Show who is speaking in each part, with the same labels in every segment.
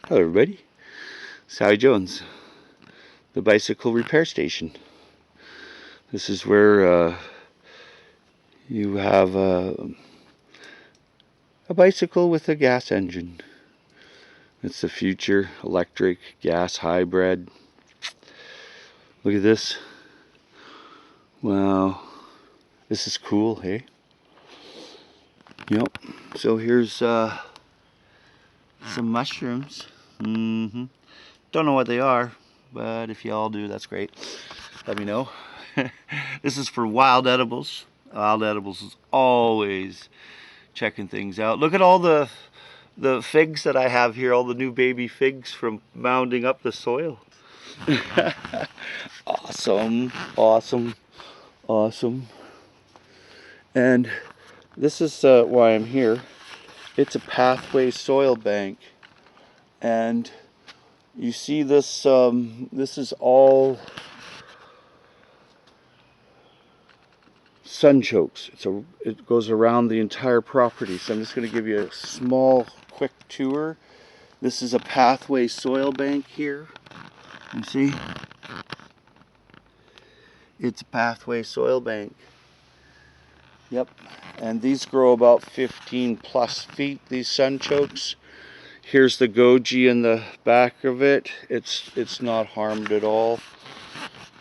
Speaker 1: Hello everybody, Sally Jones, the bicycle repair station. This is where you have a bicycle with a gas engine. It's the future, electric, gas hybrid. Look at this. Wow, this is cool, hey? Yep, so here's some mushrooms. Don't know what they are, but if you all do, that's great. Let me know. This is for wild edibles. Wild edibles is always checking things out. Look at all the figs that I have here, all the new baby figs from mounding up the soil. Awesome, awesome, awesome. And this is why I'm here. It's a pathway soil bank. And you see this, this is all sunchokes. It goes around the entire property. So I'm just going to give you a small, quick tour. This is a pathway soil bank here. You see? It's a pathway soil bank. Yep. And these grow about 15 plus feet, these sunchokes. Here's the goji in the back of it. It's not harmed at all.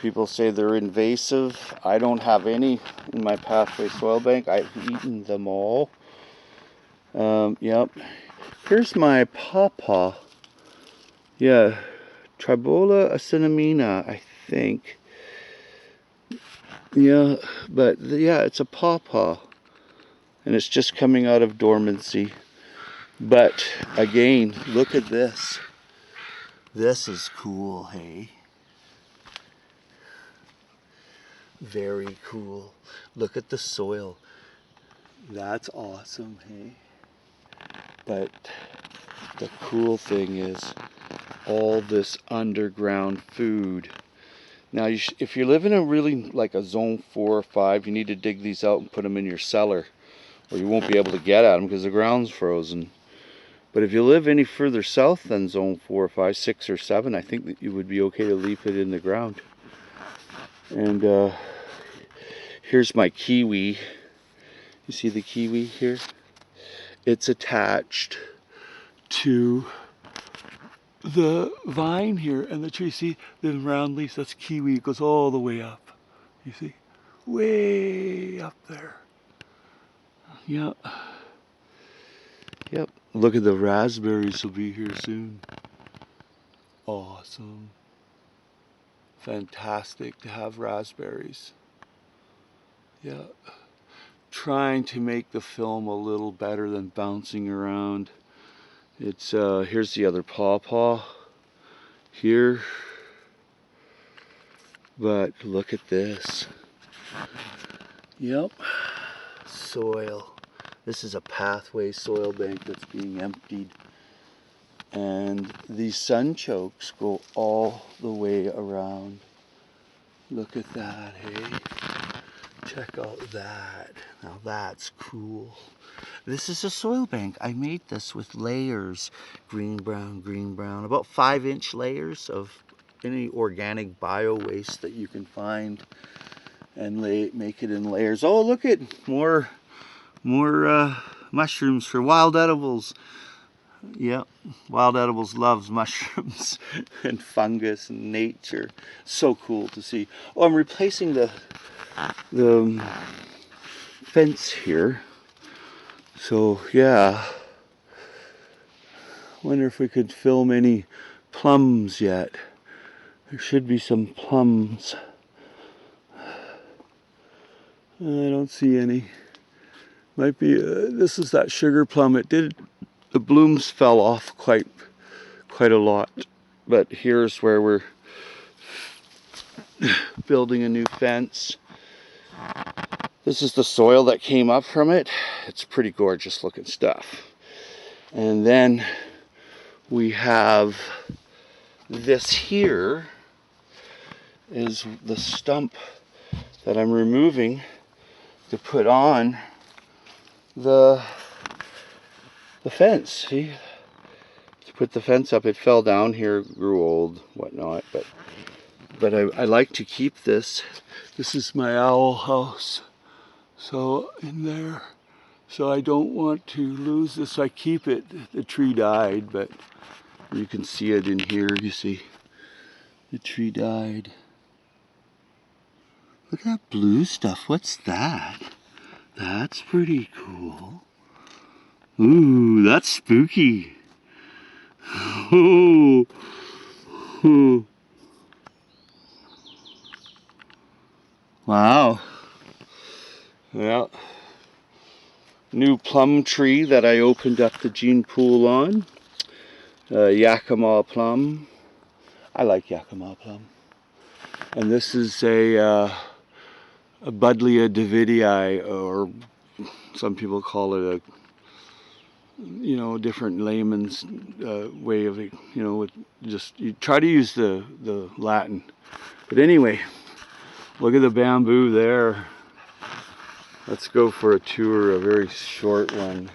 Speaker 1: People say they're invasive. I don't have any in my pathway soil bank. I've eaten them all. Yep. Here's my pawpaw. Yeah, Tribola acinnamina, I think. Yeah, but yeah, it's a pawpaw. And it's just coming out of dormancy. But again, look at this. This is cool, hey? Very cool. Look at the soil. That's awesome, hey? But the cool thing is all this underground food. Now, if you live in a really like a zone 4 or 5, you need to dig these out and put them in your cellar, or you won't be able to get at them because the ground's frozen. But if you live any further south than zone 4 or 5, 6 or 7, I think that you would be okay to leave it in the ground. And here's my kiwi. You see the kiwi here? It's attached to the vine here and the tree. See the round leaves? That's kiwi. It goes all the way up. You see? Way up there. Yep. Yep. Look at the raspberries will be here soon. Awesome. Fantastic to have raspberries. Yeah. Trying to make the film a little better than bouncing around. It's here's the other pawpaw here. But look at this. Yep. Soil. This is a pathway soil bank that's being emptied. And these sunchokes go all the way around. Look at that, hey? Check out that. Now that's cool. This is a soil bank. I made this with layers. Green, brown. About 5-inch layers of any organic bio waste that you can find. And make it in layers. Oh, look at more mushrooms for wild edibles. Yep, wild edibles loves mushrooms and fungus and nature. So cool to see. Oh, I'm replacing the fence here. So yeah, wonder if we could film any plums yet. There should be some plums. I don't see any. Might be, this is that sugar plum. The blooms fell off quite a lot. But here's where we're building a new fence. This is the soil that came up from it. It's pretty gorgeous looking stuff. And then we have this here is the stump that I'm removing to put on the fence. See? put the fence up. It fell down here, grew old, whatnot, but I like to keep this. This is my owl house. So in there, so I don't want to lose this. I keep it. The tree died, but you can see it in here. You see, the tree died. Look at that blue stuff. What's that? That's pretty cool. Ooh, that's spooky. Oh, oh. Wow. Yeah. New plum tree that I opened up the gene pool on. Yakima plum. I like Yakima plum. And this is a Buddleia Davidii, or some people call it a, different layman's way of it, with just, you try to use the Latin. But anyway, look at the bamboo there. Let's go for a tour, a very short one.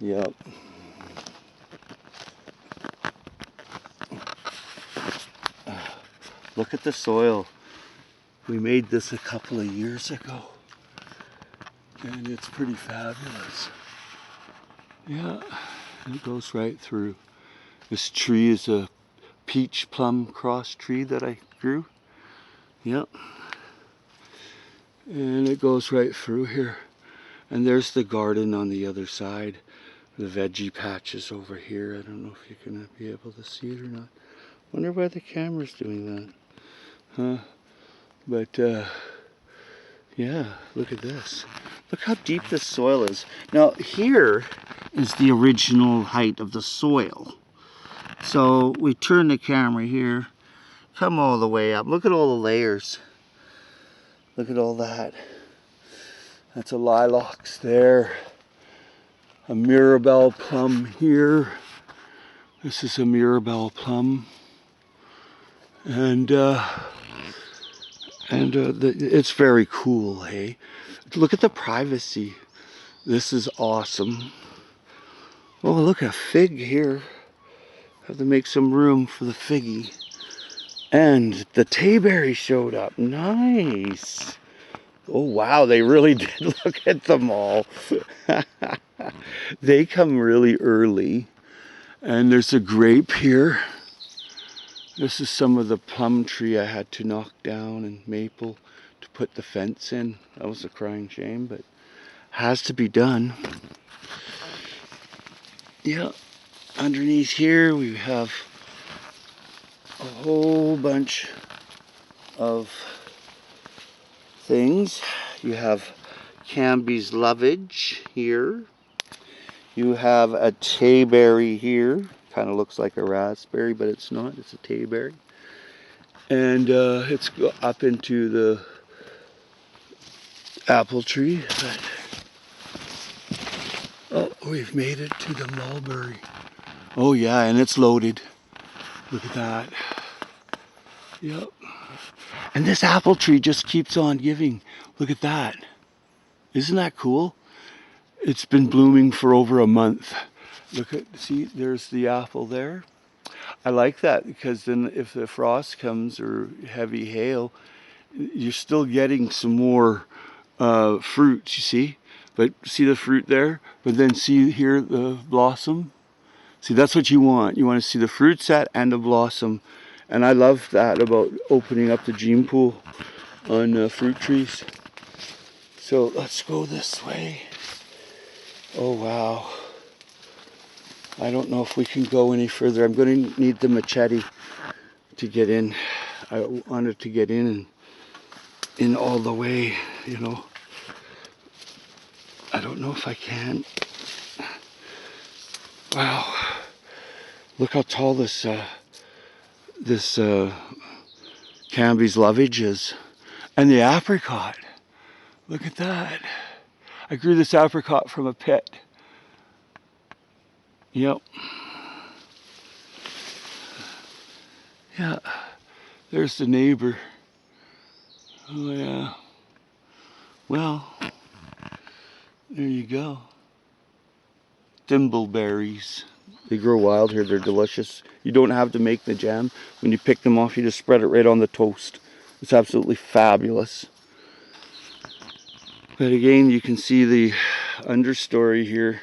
Speaker 1: Yep. Look at the soil. We made this a couple of years ago, and it's pretty fabulous. Yeah, it goes right through. This tree is a peach plum cross tree that I grew. Yep. And it goes right through here. And there's the garden on the other side. The veggie patches over here. I don't know if you're gonna be able to see it or not. Wonder why the camera's doing that. Huh? But yeah, look at this. Look how deep this soil is. Now here is the original height of the soil. So we turn the camera here, come all the way up. Look at all the layers. Look at all that. That's a lilacs there. A Mirabelle plum here. This is a Mirabelle plum. And it's very cool, hey? Look at the privacy. This is awesome. Oh, look, a fig here. Have to make some room for the figgy. And the tayberry showed up. Nice. Oh, wow, they really did. Look at them all. They come really early. And there's a grape here. This is some of the plum tree I had to knock down, and maple to put the fence in. That was a crying shame, but has to be done. Yeah, underneath here we have a whole bunch of things. You have Camby's lovage here. You have a tayberry here. Kind of looks like a raspberry, but it's not. It's a tayberry. And it's up into the apple tree. But oh, we've made it to the mulberry. Oh yeah, and it's loaded. Look at that. Yep. And this apple tree just keeps on giving. Look at that. Isn't that cool? It's been blooming for over a month. Look at, see, there's the apple there. I like that because then if the frost comes or heavy hail, you're still getting some more fruit, you see? But see the fruit there? But then see here the blossom? See, that's what you want. You want to see the fruit set and the blossom. And I love that about opening up the gene pool on fruit trees. So let's go this way. Oh, wow. I don't know if we can go any further. I'm going to need the machete to get in. I wanted to get in all the way, you know. I don't know if I can. Wow. Look how tall this Camby's lovage is. And the apricot. Look at that. I grew this apricot from a pit. Yep. Yeah. There's the neighbor. Oh yeah. Well, there you go. Thimbleberries. They grow wild here. They're delicious. You don't have to make the jam. When you pick them off, you just spread it right on the toast. It's absolutely fabulous. But again, you can see the understory here.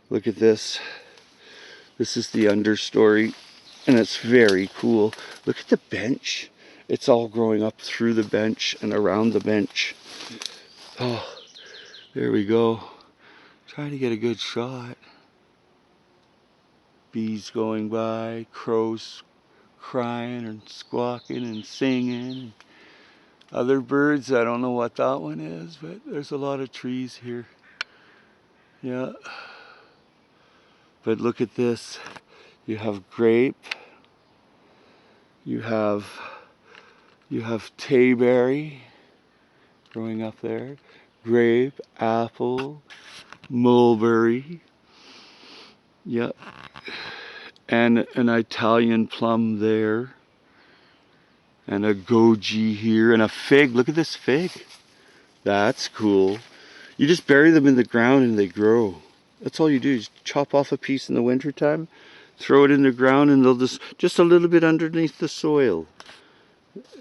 Speaker 1: Look at this. This is the understory, and it's very cool. Look at the bench. It's all growing up through the bench and around the bench. Oh, there we go. Try to get a good shot. Bees going by, crows crying and squawking and singing. Other birds, I don't know what that one is, but there's a lot of trees here. Yeah. But look at this. You have grape. You have tayberry growing up there. Grape, apple, mulberry. Yep. And an Italian plum there. And a goji here. And a fig. Look at this fig. That's cool. You just bury them in the ground and they grow. That's all you do. Is chop off a piece in the wintertime, throw it in the ground, and they'll just a little bit underneath the soil.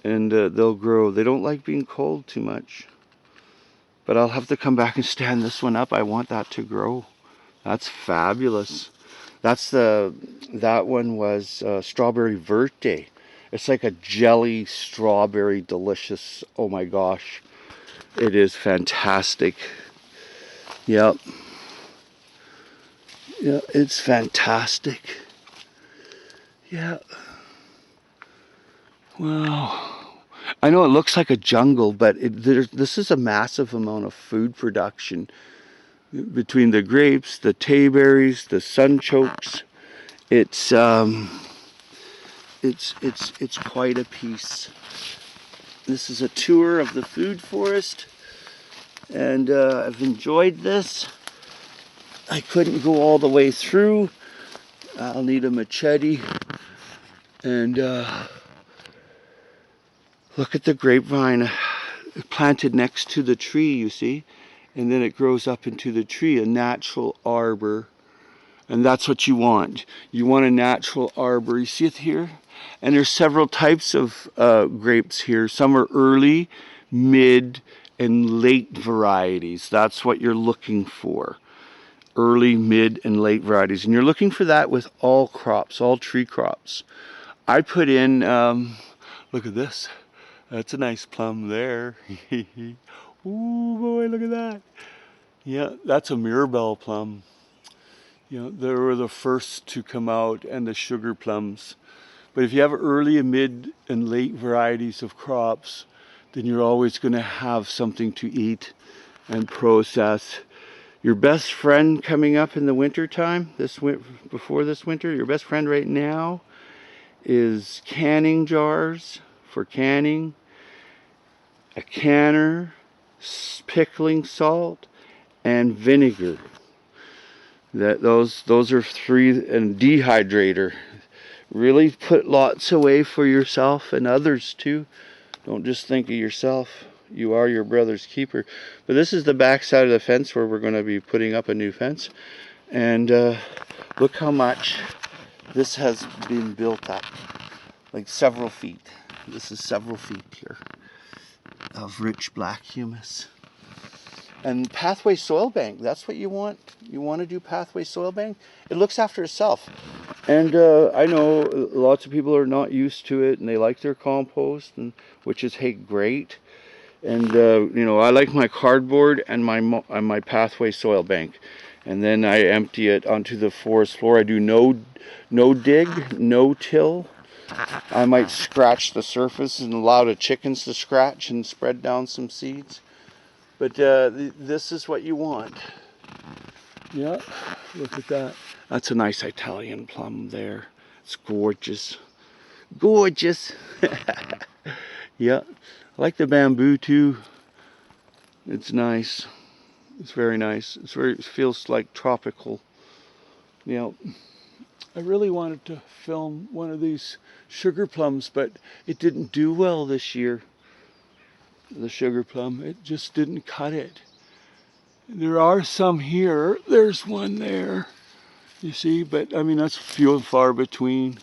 Speaker 1: And they'll grow. They don't like being cold too much. But I'll have to come back and stand this one up. I want that to grow. That's fabulous. That one was strawberry verte. It's like a jelly strawberry, delicious. Oh my gosh. It is fantastic. Yep. Yeah, it's fantastic. Yeah. Wow. I know it looks like a jungle, but this is a massive amount of food production. Between the grapes, the tayberries, the sunchokes, it's quite a piece. This is a tour of the food forest, and I've enjoyed this. I couldn't go all the way through. I'll need a machete. And look at the grapevine planted next to the tree, you see? And then it grows up into the tree, a natural arbor. And that's what you want. You want a natural arbor. You see it here? And there's several types of grapes here. Some are early, mid, and late varieties. That's what you're looking for. Early, mid, and late varieties. And you're looking for that with all crops, all tree crops. I put in, look at this. That's a nice plum there. Ooh, boy, look at that. Yeah, that's a Mirabelle plum. You know, they were the first to come out, and the sugar plums. But if you have early and mid and late varieties of crops, then you're always going to have something to eat and process. Your best friend coming up in the winter time, before this winter, your best friend right now is canning jars for canning, a canner, pickling salt, and vinegar. Those are three, and dehydrator. Really put lots away for yourself and others too. Don't just think of yourself. You are your brother's keeper. But this is the back side of the fence where we're going to be putting up a new fence. And look how much this has been built up. Like several feet. This is several feet here of rich black humus. And pathway soil bank, that's what you want. You want to do pathway soil bank. It looks after itself. And I know lots of people are not used to it, and they like their compost, which is, hey, great. And you know, I like my cardboard and my pathway soil bank. And then I empty it onto the forest floor. I do no dig, no till. I might scratch the surface and allow the chickens to scratch and spread down some seeds. But this is what you want. Yeah, look at that. That's a nice Italian plum there. It's gorgeous. Gorgeous. Yeah, I like the bamboo too. It's nice. It's very nice. It feels like tropical. You know, I really wanted to film one of these sugar plums, but it didn't do well this year. The sugar plum, it just didn't cut it. There are some here. There's one there. You see, but I mean, that's few and far between.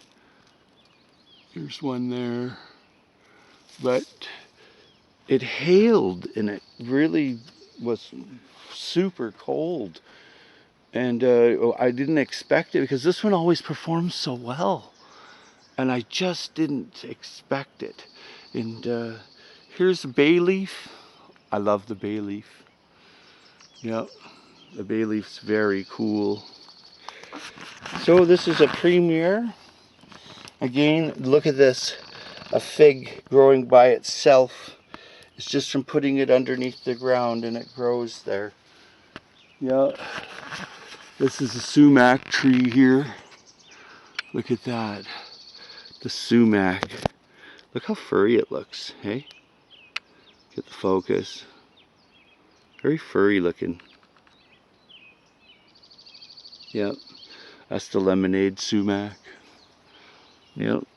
Speaker 1: There's one there. But it hailed and it really was super cold. And I didn't expect it because this one always performs so well. And I just didn't expect it. And here's the bay leaf. I love the bay leaf. Yeah, the bay leaf's very cool. So this is a premier. Again, look at this. A fig growing by itself. It's just from putting it underneath the ground and it grows there. Yeah. This is a sumac tree here. Look at that. The sumac. Look how furry it looks, hey? Get the focus. Very furry looking. Yep. That's the lemonade sumac. Yep.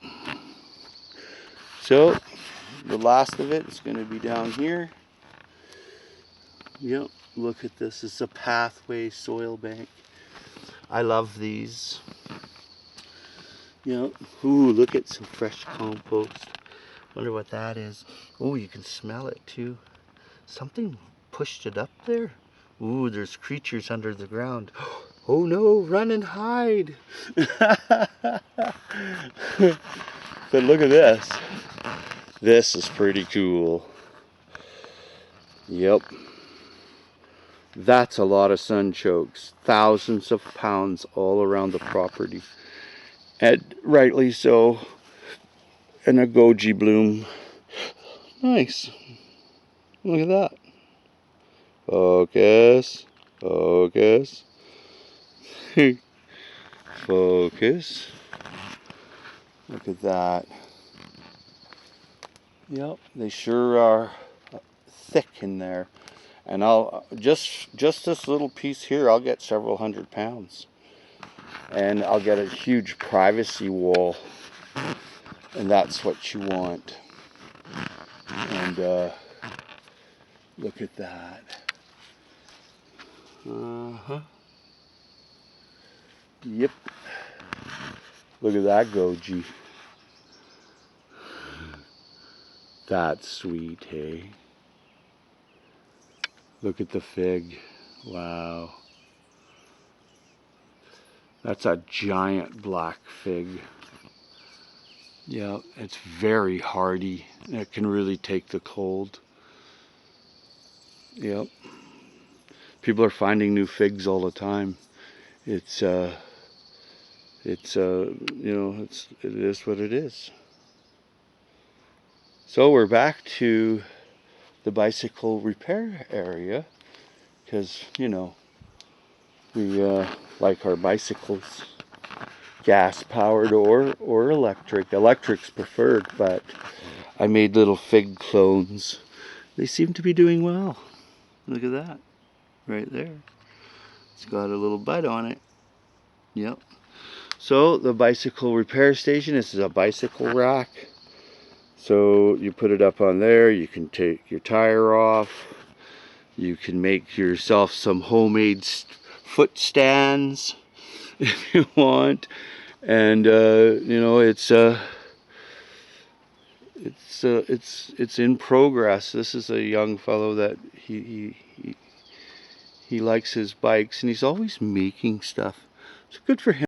Speaker 1: So, the last of it is going to be down here. Yep. Look at this. It's a pathway soil bank. I love these. Yep. Ooh, look at some fresh compost. Wonder what that is. Oh, you can smell it too. Something pushed it up there. Ooh, there's creatures under the ground. Oh no, run and hide. But look at this. This is pretty cool. Yep. That's a lot of sunchokes. Thousands of pounds all around the property. And rightly so. And a goji bloom. Nice. Look at that. Focus. Focus. Focus. Look at that. Yep, they sure are thick in there. And I'll just this little piece here, I'll get several hundred pounds. And I'll get a huge privacy wall. And that's what you want. And look at that. Yep. Look at that goji. That's sweet, hey? Look at the fig. Wow. That's a giant black fig. Yeah, it's very hardy. It can really take the cold. Yep. People are finding new figs all the time. It is what it is. So we're back to the bicycle repair area because, you know, we like our bicycles gas powered or electric. Electric's preferred, but I made little fig clones. They seem to be doing well. Look at that right there. It's got a little bud on it. Yep. So the bicycle repair station, this is a bicycle rack. So you put it up on there, you can take your tire off, you can make yourself some homemade foot stands if you want, and you know, it's in progress. This is a young fellow that he likes his bikes and he's always making stuff. It's good for him.